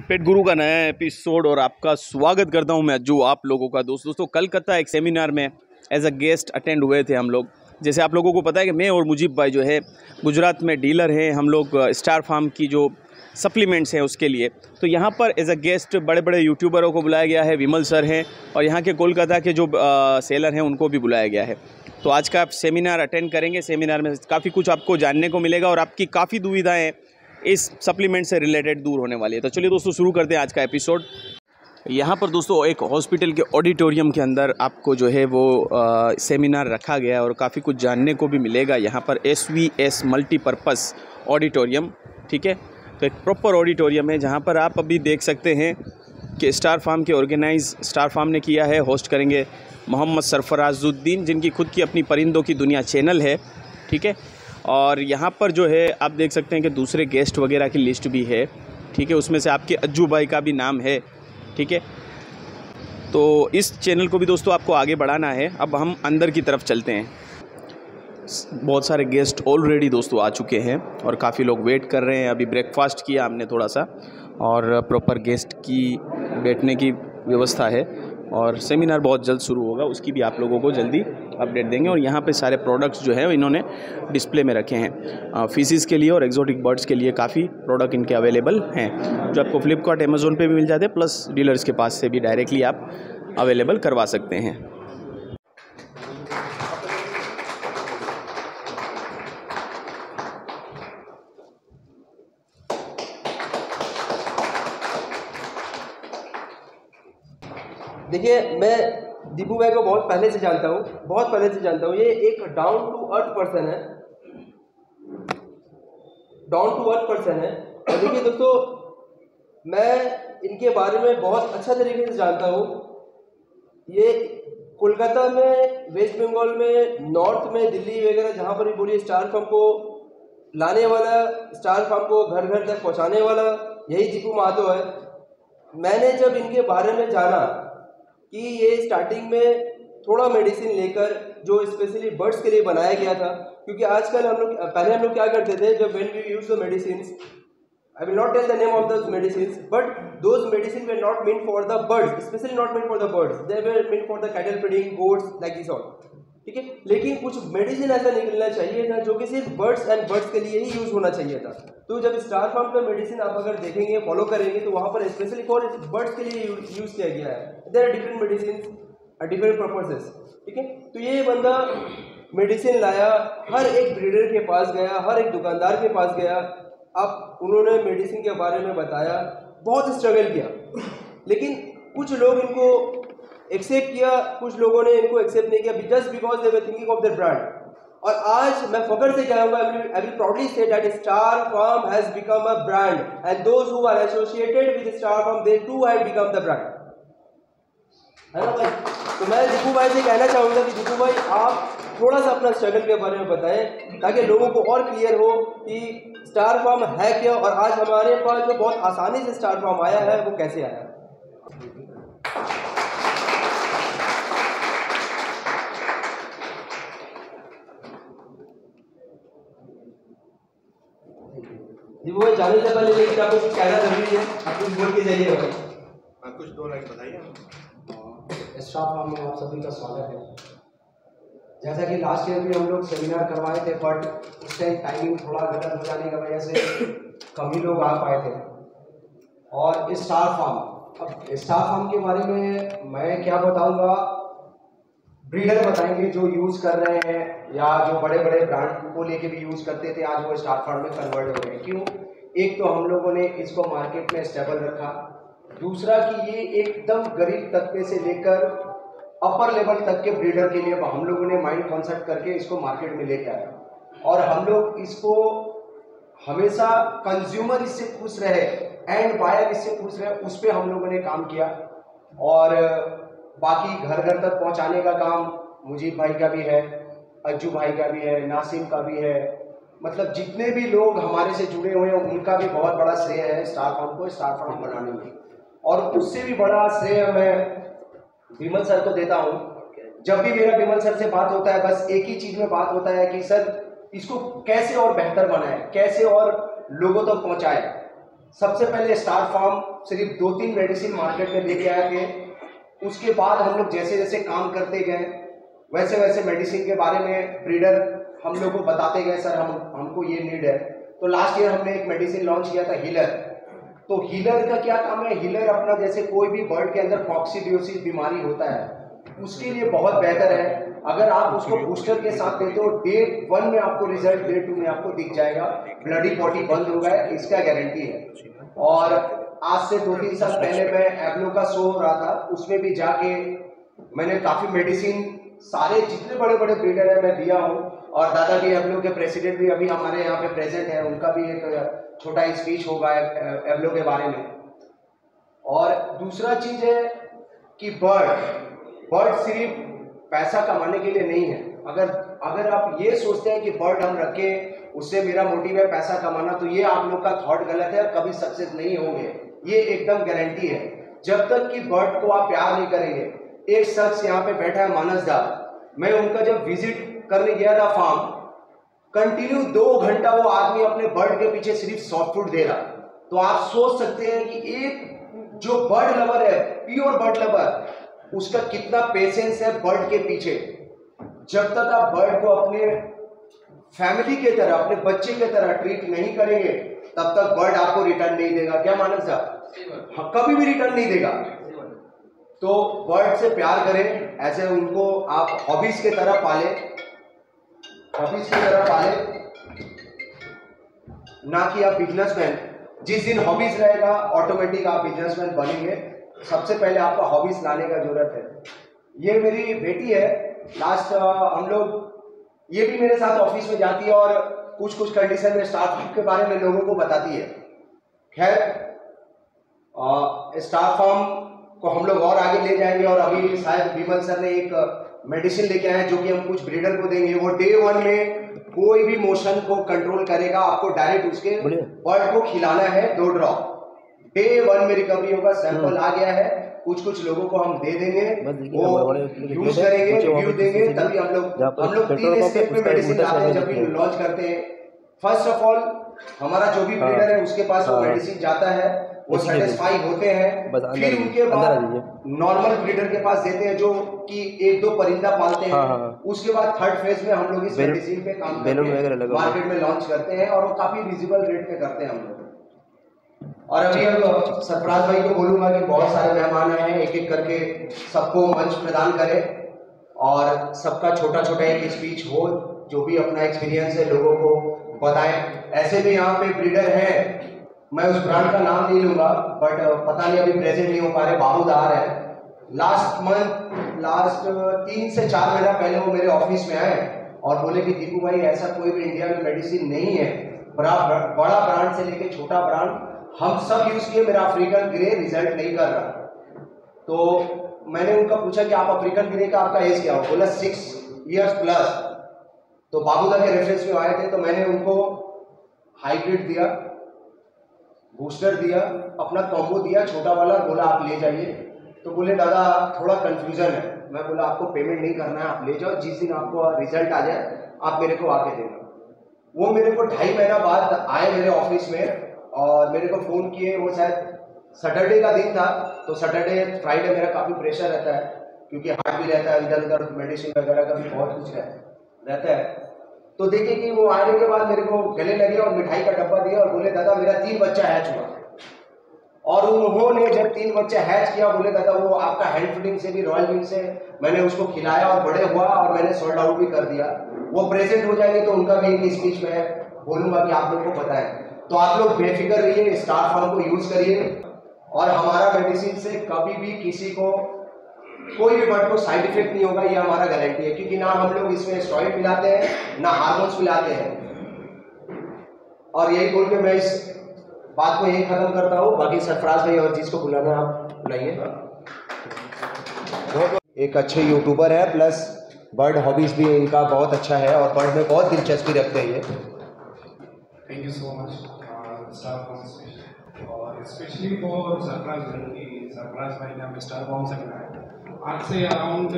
पेट गुरु का नया एपिसोड और आपका स्वागत करता हूं मैं अज्जू, आप लोगों का दोस्तों कलकत्ता एक सेमिनार में एज अ गेस्ट अटेंड हुए थे हम लोग। जैसे आप लोगों को पता है कि मैं और मुजीब भाई जो है गुजरात में डीलर हैं हम लोग स्टार फार्म की जो सप्लीमेंट्स हैं उसके लिए। तो यहाँ पर एज अ गेस्ट बड़े बड़े यूट्यूबरों को बुलाया गया है, विमल सर हैं और यहाँ के कोलकाता के जो सेलर हैं उनको भी बुलाया गया है। तो आज का आप सेमिनार अटेंड करेंगे। सेमिनार में काफ़ी कुछ आपको जानने को मिलेगा और आपकी काफ़ी दुविधाएँ इस सप्लीमेंट से रिलेटेड दूर होने वाली है। तो चलिए दोस्तों शुरू करते हैं आज का एपिसोड। यहाँ पर दोस्तों एक हॉस्पिटल के ऑडिटोरियम के अंदर आपको जो है वो सेमिनार रखा गया है और काफ़ी कुछ जानने को भी मिलेगा। यहाँ पर SVS मल्टीपर्पज़ ऑडिटोरियम, ठीक है। तो एक प्रॉपर ऑडिटोरियम है जहाँ पर आप अभी देख सकते हैं कि स्टार फार्म के स्टार फार्म ने किया है। होस्ट करेंगे मोहम्मद सरफराजुद्दीन, जिनकी खुद की अपनी परिंदों की दुनिया चैनल है, ठीक है। और यहाँ पर जो है आप देख सकते हैं कि दूसरे गेस्ट वगैरह की लिस्ट भी है, ठीक है। उसमें से आपके अज्जू भाई का भी नाम है, ठीक है। तो इस चैनल को भी दोस्तों आपको आगे बढ़ाना है। अब हम अंदर की तरफ चलते हैं। बहुत सारे गेस्ट ऑलरेडी दोस्तों आ चुके हैं और काफ़ी लोग वेट कर रहे हैं। अभी ब्रेकफास्ट किया हमने थोड़ा सा और प्रॉपर गेस्ट की बैठने की व्यवस्था है और सेमिनार बहुत जल्द शुरू होगा, उसकी भी आप लोगों को जल्दी अपडेट देंगे। और यहाँ पे सारे प्रोडक्ट्स जो है इन्होंने डिस्प्ले में रखे हैं। फिशेस के लिए और एक्जोटिक बर्ड्स के लिए काफ़ी प्रोडक्ट इनके अवेलेबल हैं, जो आपको फ्लिपकार्ट अमेज़ोन पे भी मिल जाते हैं, प्लस डीलर्स के पास से भी डायरेक्टली आप अवेलेबल करवा सकते हैं। देखिए, मैं दीपू भाई को बहुत पहले से जानता हूँ। ये एक डाउन टू अर्थ पर्सन है। और देखिए दोस्तों, मैं इनके बारे में बहुत अच्छा तरीके से जानता हूँ। ये कोलकाता में, वेस्ट बंगाल में, नॉर्थ में, दिल्ली वगैरह जहाँ पर भी बोलिए, स्टार फार्म को लाने वाला, स्टार फार्म को घर घर तक पहुँचाने वाला यही दीपू महतो है। मैंने जब इनके बारे में जाना कि ये स्टार्टिंग में थोड़ा मेडिसिन लेकर जो स्पेशली बर्ड्स के लिए बनाया गया था, क्योंकि आजकल पहले हम लोग क्या करते थे, जब when we use the medicine, I will not tell the name of those medicine, but those medicine were not meant for the birds, specially not meant for the birds, they were meant for the cattle feeding, goats, like this all, ठीक है। लेकिन कुछ medicine ऐसा निकलना चाहिए था जो कि सिर्फ बर्ड्स के लिए ही यूज होना चाहिए था। तो जब स्टार फार्म का मेडिसिन आप अगर देखेंगे, फॉलो करेंगे, तो वहाँ पर स्पेशली फॉर बर्ड्स के लिए यूज किया गया है। There are different medicine, different purposes, ठीक है। तो ये बंदा मेडिसिन लाया, हर एक ब्रीडर के पास गया, हर एक दुकानदार के पास गया, अब उन्होंने मेडिसिन के बारे में बताया, बहुत स्ट्रगल किया। लेकिन कुछ लोग इनको एक्सेप्ट किया, कुछ लोगों ने इनको एक्सेप्ट नहीं किया, just because they were thinking of their brand. और आज मैं फख्र से कहूंगा, I will proudly say that star farm has become a brand and those who are associated with star farm, they too have become the brand, है ना भाई। तो मैं दीपू भाई से कहना चाहूंगा कि दीपू भाई, आप थोड़ा सा अपना स्ट्रगल के बारे में बताएं ताकि लोगों को और क्लियर हो कि स्टार फार्म है क्या, और आज हमारे पास जो बहुत आसानी से स्टार फार्म आया है वो कैसे आया। दीपू भाई, जाने से पहले लेकिन आपको कुछ कहना जरूरी है, आप कुछ बोल के जाइए भाई। आप कुछ दो लाइन बताइए। स्टार फार्म में आप सभी का स्वागत है। जैसा कि लास्ट ईयर भी हम लोग सेमिनार करवाए थे, बट उस टाइम टाइमिंग थोड़ा गलत हो जाने की वजह से कम ही लोग आ पाए थे। और स्टार फार्म के बारे में मैं क्या बताऊंगा, ब्रीडर बताएंगे जो यूज़ कर रहे हैं या जो बड़े बड़े ब्रांड को लेके भी यूज़ करते थे, आज वो स्टार फार्म में कन्वर्ट हो गए। क्यों? एक तो हम लोगों ने इसको मार्केट में स्टेबल रखा, दूसरा कि ये एकदम गरीब तबके से लेकर अपर लेवल तक के ब्रीडर के लिए हम लोगों ने माइंड कॉन्सेप्ट करके इसको मार्केट में लेके आया। और हम लोग इसको हमेशा कंज्यूमर इससे खुश रहे, एंड बायर इससे खुश रहे, उस पर हम लोगों ने काम किया। और बाकी घर घर तक पहुंचाने का काम मुजीब भाई का भी है, अज्जू भाई का भी है, नासिम का भी है, मतलब जितने भी लोग हमारे से जुड़े हुए हैं उनका भी बहुत बड़ा श्रेय है स्टार फार्म को स्टार फार्म बनाने में। और उससे भी बड़ा श्रेय मैं विमल सर को देता हूँ। जब भी मेरा विमल सर से बात होता है, बस एक ही चीज में बात होता है कि सर इसको कैसे और बेहतर बनाए, कैसे और लोगों तक पहुँचाए। सबसे पहले स्टार फार्म सिर्फ 2-3 मेडिसिन मार्केट में लेके आए थे। उसके बाद हम लोग जैसे जैसे काम करते गए वैसे वैसे मेडिसिन के बारे में ब्रीडर हम लोग को बताते गए, सर हमको ये नीड है। तो लास्ट ईयर हमने एक मेडिसिन लॉन्च किया था हीलर। तो हीलर का क्या काम है, हीलर अपना जैसे कोई भी बर्ड के अंदर कॉक्सीडियोसिस बीमारी होता है उसके लिए बहुत बेहतर है। अगर आप उसको बूस्टर के साथ देते हो, डे 1 में आपको रिजल्ट, डे 2 में आपको दिख जाएगा, ब्लडी पॉटी बंद होगा, इसका गारंटी है। और आज से 2-3 साल पहले मैं एब्लो का शो हो रहा था, उसमें भी जाके मैंने काफी मेडिसिन सारे जितने बड़े बड़े ब्रीडर है मैं दिया हूँ। और दादा भी एब्लो के प्रेसिडेंट भी अभी हमारे यहाँ पे प्रेजेंट है, उनका भी एक छोटा स्पीच होगा एब्लो के बारे में। और दूसरा चीज है कि बर्ड सिर्फ पैसा कमाने के लिए नहीं है। अगर आप ये सोचते हैं कि बर्ड हम रखें उससे मेरा मोटिव है पैसा कमाना, तो ये आप लोग का थॉट गलत है, कभी सक्सेस नहीं होंगे, ये एकदम गारंटी है। जब तक कि बर्ड को आप प्यार नहीं करेंगे। एक शख्स यहाँ पे बैठा है मानस दा, मैं उनका जब विजिट करने गया था फार्म, कंटिन्यू 2 घंटा वो आदमी अपने बर्ड के पीछे सिर्फ सॉफ्ट फूड दे रहा। तो आप सोच सकते हैं कि एक जो बर्ड लवर है, प्योर बर्ड लवर, उसका कितना पेशेंस है बर्ड के पीछे। जब तक आप बर्ड को अपने फैमिली के तरह, अपने बच्चे के तरह ट्रीट नहीं करेंगे, तब तक बर्ड आपको रिटर्न नहीं देगा। क्या मानस साहब? हाँ, कभी भी रिटर्न नहीं देगा। तो बर्ड से प्यार करें, ऐसे उनको आप हॉबीज के तरह पाले, ना कि आप बिजनेसमैन। जिस दिन हॉबीज रहेगा ऑटोमेटिक आप बिजनेसमैन बनेंगे। सबसे पहले आपका हॉबीज लाने का जरूरत है। ये मेरी बेटी है, लास्ट हम लोग, ये भी मेरे साथ ऑफिस में जाती है और कुछ कंडीशन में स्टाफ के बारे में लोगों को बताती है। खैर, स्टाफ फार्म को हम लोग और आगे ले जाएंगे और अभी शायद विमल सर ने एक मेडिसिन लेके आए जो कि हम कुछ ब्रीडर को देंगे। वो डे 1 में कोई भी मोशन को कंट्रोल करेगा, आपको डायरेक्ट उसके बर्ड को खिलाना है 2 ड्रॉप। डे 1 में रिकवरी होगा, सैंपल आ गया है, कुछ लोगों को हम दे देंगे, वो यूज करेंगे, रिव्यू देंगे, तभी हम लोग 3 स्टेप में मेडिसिन लाते हैं जब भी लॉन्च करते हैं। फर्स्ट ऑफ ऑल हमारा जो भी ब्रीडर है उसके पास वो मेडिसिन जाता है, वो सेटिस्फाई होते हैं, फिर उनके बाद नॉर्मल ब्रीडर के पास देते हैं जो कि 1-2 परिंदा पालते हैं। उसके बाद थर्ड फेज में हम लोग इस मेडिसिन पे काम करके मार्केट में लॉन्च करते हैं और वो काफी रिजनेबल रेट पे करते हैं हम लोग। और अभी अब सरफराज भाई को बोलूंगा कि बहुत सारे मेहमान आए हैं, एक एक करके सबको मंच प्रदान करें और सबका छोटा एक स्पीच हो, जो भी अपना एक्सपीरियंस है लोगों को बताएं। ऐसे भी यहाँ पे ब्रीडर हैं, मैं उस ब्रांड का नाम नहीं लूंगा, बट पता नहीं अभी प्रेजेंट नहीं हो पा रहे, बाबूदार है। लास्ट 3 से 4 महीना पहले वो मेरे ऑफिस में आए और बोले कि दीपू भाई ऐसा कोई भी इंडिया में मेडिसिन नहीं है, बड़ा ब्रांड से लेके छोटा ब्रांड हम सब यूज किए, मेरा अफ्रीकन ग्रे रिजल्ट नहीं कर रहा। तो मैंने उनका पूछा कि आप अफ्रीकन ग्रे का आपका एज क्या हो, बोला 6 इयर्स प्लस। तो बाबूदा के रेफरेंस में आए थे, तो मैंने उनको हाइब्रिड दिया, बूस्टर दिया, अपना कॉम्बो दिया छोटा वाला, बोला आप ले जाइए। तो बोले दादा थोड़ा कंफ्यूजन है। मैं बोला आपको पेमेंट नहीं करना है, आप ले जाओ, जिस दिन आपको रिजल्ट आ जाए आप मेरे को आके देना। वो मेरे को 2.5 महीना बाद आए मेरे ऑफिस में और मेरे को फ़ोन किए। वो शायद सैटरडे का दिन था, तो सैटरडे फ्राइडे मेरा काफ़ी प्रेशर रहता है क्योंकि हार्ट भी रहता है, इधर उधर मेडिसिन वगैरह का भी बहुत कुछ रहता है। तो देखिए कि वो आने के बाद मेरे को गले लगे और मिठाई का डब्बा दिया और बोले दादा मेरा 3 बच्चा हैच हुआ। और उन्होंने जब 3 बच्चा हैच किया, बोले दादा वो आपका हैंड फीडिंग से भी, रॉयल विंग से मैंने उसको खिलाया और बड़े हुआ और मैंने सोल्ड आउट भी कर दिया। वो प्रेजेंट हो जाएंगे तो उनका भी एक स्पीच में बोलूंगा कि आप लोग को बताएं। तो आप लोग बेफिक्र रहिए, स्टार फार्म को यूज करिए और हमारा मेडिसिन से कभी भी किसी को कोई भी बर्ड को साइड इफेक्ट नहीं होगा, ये हमारा गारंटी है। क्योंकि ना हम लोग इसमें स्टेरॉइड मिलाते हैं ना हार्मोन्स मिलाते हैं। और यही बोल के मैं इस बात को यही खत्म करता हूँ। बाकी सरफराज भाई और जिसको बुलाना आप बुलाइए। एक अच्छे यूट्यूबर है, प्लस बर्ड हॉबीज भी इनका बहुत अच्छा है और बर्ड में बहुत दिलचस्पी रखते हैं ये। Thank you so much star farm और स्पेशली फॉर सरफराज भाई ने हमें स्टार फार्म से बनाया। आज से अराउंड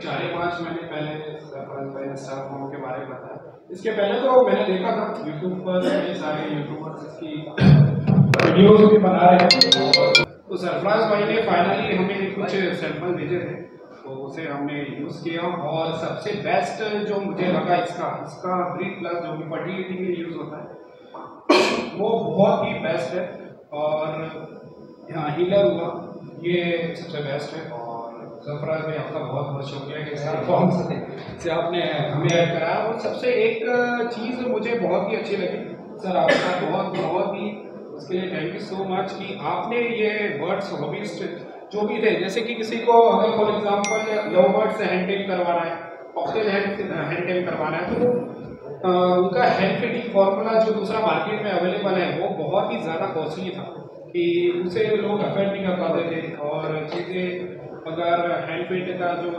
4-5 महीने पहले सरफराज भाई ने स्टार फार्म के बारे में बताया। इसके पहले तो मैंने देखा था यूट्यूब पर, ये सारे यूट्यूबर्स इसकी वीडियोस भी बना रहे हैं। तो सरफराज भाई ने फाइनली हमें कुछ सैंपल भेजे थे, तो उसे हमने यूज़ किया और सबसे बेस्ट जो मुझे लगा इसका ब्रीथ प्लस जो भी फर्टिलिटी के लिए यूज़ होता है वो बहुत ही बेस्ट है। और यहाँ हीलर हुआ ये सबसे बेस्ट है। और सरफराज भाई आपका बहुत बहुत शुक्रिया कि स्टार फॉर्म से आपने हमें ऐड कराया। और सबसे एक चीज़ मुझे बहुत ही अच्छी लगी सर, आपका बहुत ही उसके लिए थैंक यू सो मच कि आपने ये बर्ड्स हॉबीस्ट जो भी थे, जैसे कि किसी को अगर फॉर एग्जांपल लव बर्ड से हैंड टेम करवाना है, ऑक्टेल हैंड टेम करवाना है, तो उनका हैंड फीडिंग फॉर्मूला जो दूसरा मार्केट में अवेलेबल है वो बहुत ही ज़्यादा कॉस्टली था कि उसे लोग अफोर्ड नहीं कर पाते थे। और चीज़ें अगर हैंड फीड का जो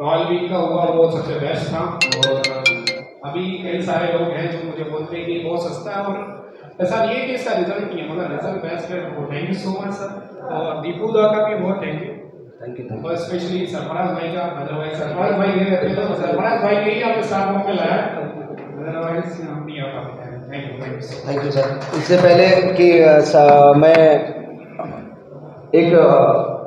रॉयल वीक का हुआ वो सबसे बेस्ट था। और अभी कई सारे लोग हैं जो मुझे बोलते हैं कि बहुत सस्ता है, और ऐसा नहीं है कि इसका रिजल्ट नहीं है, मगर रिजल्ट बेस्ट है। Thank you so much sir. और दीपू दा का भी बहुत थैंक यू, और स्पेशली सरफराज भाई का। अदरवाइज सरफराज भाई नहीं रहते तो सरफराज भाई के ही आप स्टार फॉर्म में लाया, अदरवाइज हम नहीं आ पाते। Thank you sir. इससे पहले कि मैं एक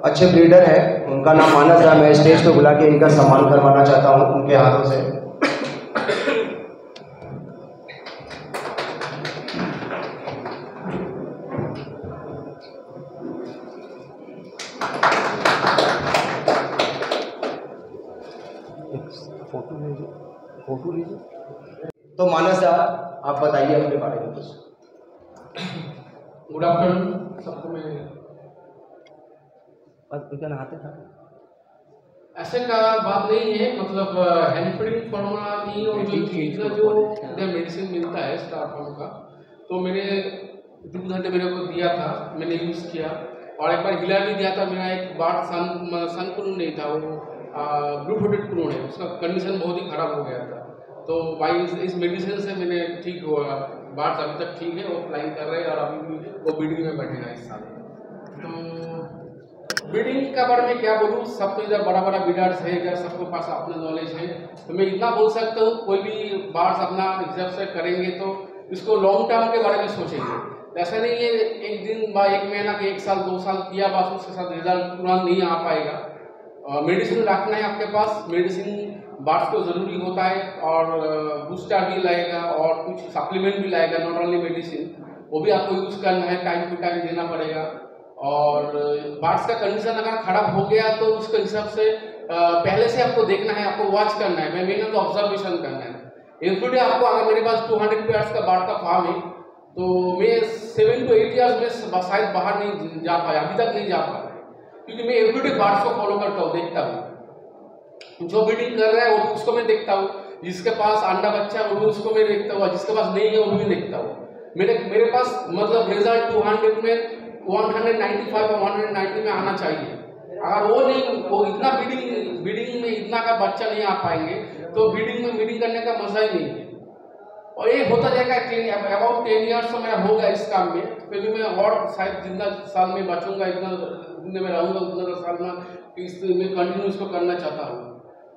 अच्छे ब्रीडर है, उनका नाम मानस है, मैं स्टेज पे बुला के इनका सम्मान करवाना चाहता हूँ उनके हाथों से। फोटो लीजिए। तो मानस दा, आप बताइए अपने बारे में कुछ। गुड आफ्टरनून सबको। मैं नहाते था ऐसे का बात नहीं है, मतलब हैंड फीडिंग फॉर्मूला नहीं, और जो मेडिसिन मिलता है स्टार फॉर्म का, तो मैंने 2 घंटे मेरे को दिया था, मैंने यूज़ किया। और एक बार हिला भी दिया था। मेरा एक बार सन क्रून नहीं था, वो ब्लू फुटेड क्रून है, उसका कंडीशन बहुत ही ख़राब हो गया था। तो भाई इस मेडिसिन से मैंने ठीक हुआ, बात अभी तक ठीक है, वो फ्लाइंग कर रहे हैं और अभी भी वो ब्रीडिंग में बैठेगा इस साल। तो ब्रीडिंग के बारे में क्या बोलूँ, सब तो इधर बड़ा बड़ा ब्रीडर्स है, इधर सबके पास अपना नॉलेज है, तो मैं इतना बोल सकता हूँ कोई भी बार्ड्स अपना रिजर्व से करेंगे तो इसको लॉन्ग टर्म के बारे में सोचेंगे। ऐसा नहीं है एक दिन बा 1 महीना के 1 साल 2 साल किया बस उसके साथ रिजल्ट तुरंत नहीं आ पाएगा। मेडिसिन रखना है आपके पास, मेडिसिन बार्ड्स को ज़रूरी होता है, और बूस्टर भी लाएगा और कुछ सप्लीमेंट भी लाएगा, नॉट ओनली मेडिसिन, वो भी आपको यूज़ करना है, टाइम टू टाइम देना पड़ेगा। और बार्ड्स का कंडीशन अगर ख़राब हो गया तो उसके हिसाब से पहले से आपको देखना है, आपको वॉच करना है, मैंने तो ऑब्जर्वेशन करना है। एवरीडे आपको, अगर मेरे पास 200 पेयर्स का बार्ड का फार्म है तो मैं 7 to 8 ईयर्स में शायद बाहर नहीं जा पाया, अभी तक नहीं जा पाया, क्योंकि मैं एवरीडे बार्ड्स को फॉलो करता हूँ, देखता हूँ। जो ब्रीडिंग कर रहा है वो भी उसको मैं देखता हूँ, जिसके पास अंडा बच्चा है वो भी उसको मैं देखता हूँ, जिसके पास नहीं है वो भी देखता हूँ। मेरे पास मतलब रिजल्ट 200 में 195 और 190 में आना चाहिए। अगर वो नहीं, वो इतना ब्रीडिंग में इतना का बच्चा नहीं आ पाएंगे तो ब्रीडिंग में ब्रीडिंग करने का मजा ही नहीं है। और ये होता जाएगा अबाउट 10 ईयर्स तो मेरा होगा इस काम में, फिर भी मैं और शायद जितना साल में बचूंगा, इतना जितने में रहूँगा उतना साल में इसमें कंटिन्यू इसको करना चाहता हूँ।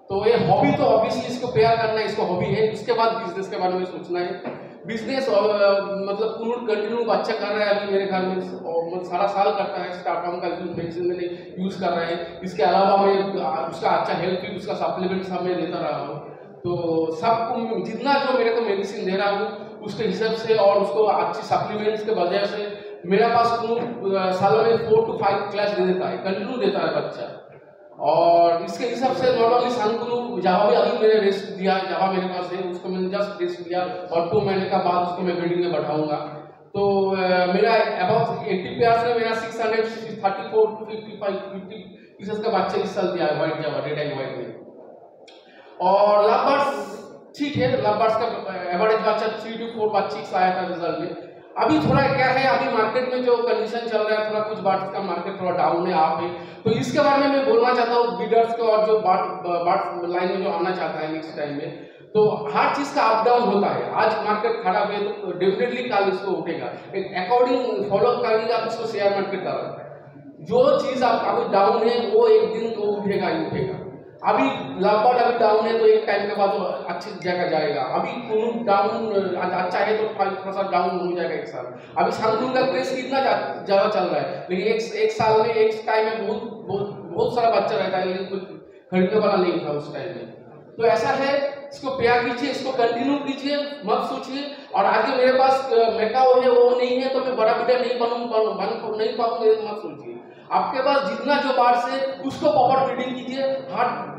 तो ये हॉबी तो ऑब्वियसली इसको प्यार करना है, इसको हॉबी है, उसके बाद बिजनेस के बारे में सोचना है। बिजनेस मतलब कंटिन्यू अच्छा कर रहा है अभी मेरे घर में, और सारा साल करता है, स्टार फॉर्म का मेडिसिन मैंने यूज़ कर रहा है। इसके अलावा मैं उसका अच्छा हेल्थ भी, उसका सप्लीमेंट सब मैं देता रहा हूँ। तो सबको जितना जो मेरे को मेडिसिन दे रहा हूँ उसके हिसाब से और उसको अच्छी सप्लीमेंट्स के वजह से मेरा पास साल में 4 to 5 क्लास दे देता है, कंटिन्यू देता है बच्चा। और इसके हिसाब से नॉट ओनली संकुलू जावा भी अभी मैंने रेस्ट दिया, जावा मेरे पास है, उसको मैंने जस्ट रेस्ट दिया और 2 महीने का बाद उसको मैं ब्रीडिंग में बढ़ाऊंगा। तो मेरा अबाउट 80 पेयर्स में मेरा 634 to 50 पीसेस का बच्चा इस साल दिया है white Java, red and white में। और लवबर्ड्स ठीक है, लवबर्ड्स का एवरेज बच्चा 3 to 4 बच्चे आया था रिजल्ट में। अभी थोड़ा क्या है, अभी मार्केट में जो कंडीशन चल रहा है, थोड़ा कुछ बर्ड्स का मार्केट थोड़ा डाउन है आप है, तो इसके बारे में मैं बोलना चाहता हूँ ब्रीडर्स को, और जो बर्ड्स लाइन में जो आना चाहता है नेक्स्ट टाइम में, तो हर चीज़ का अप डाउन होता है। आज मार्केट खराब है तो डेफिनेटली कल इसको उठेगा, एक अकॉर्डिंग फॉलो करेंगे आप इसको शेयर मार्केट का। जो चीज़ आप अभी डाउन है वो एक दिन तो उठेगा ही उठेगा। अभी लाभबाद अभी डाउन है तो एक टाइम के बाद वो अच्छी जगह जाएगा। अभी कुनू डाउन अच्छा है तो थोड़ा सा डाउन हो जाएगा एक साल। अभी शांतनुन का क्रेज कितना ज़्यादा चल रहा है, लेकिन एक साल में एक टाइम में बहुत सारा बच्चा रहता है, लेकिन कुछ खरीदने वाला नहीं था उस टाइम में। तो ऐसा है, इसको प्यार कीजिए, इसको कंटिन्यू कीजिए, मत सोचिए। और आगे मेरे पास मैकाओ है वो नहीं है तो मैं बड़ा वीडियो नहीं नहीं पाऊंगा, मत सोचिए। आपके पास जितना जो बार्ड्स है उसको प्रॉपर ब्रीडिंग कीजिए।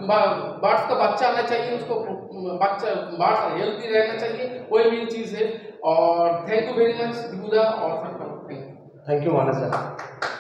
बार्ड्स का बच्चा आना चाहिए, उसको बच्चा बार्ड्स हेल्थी रहना चाहिए, वही मेन चीज़ है। और थैंक यू वेरी मच दिबुदा और थैंक यू मानस सर।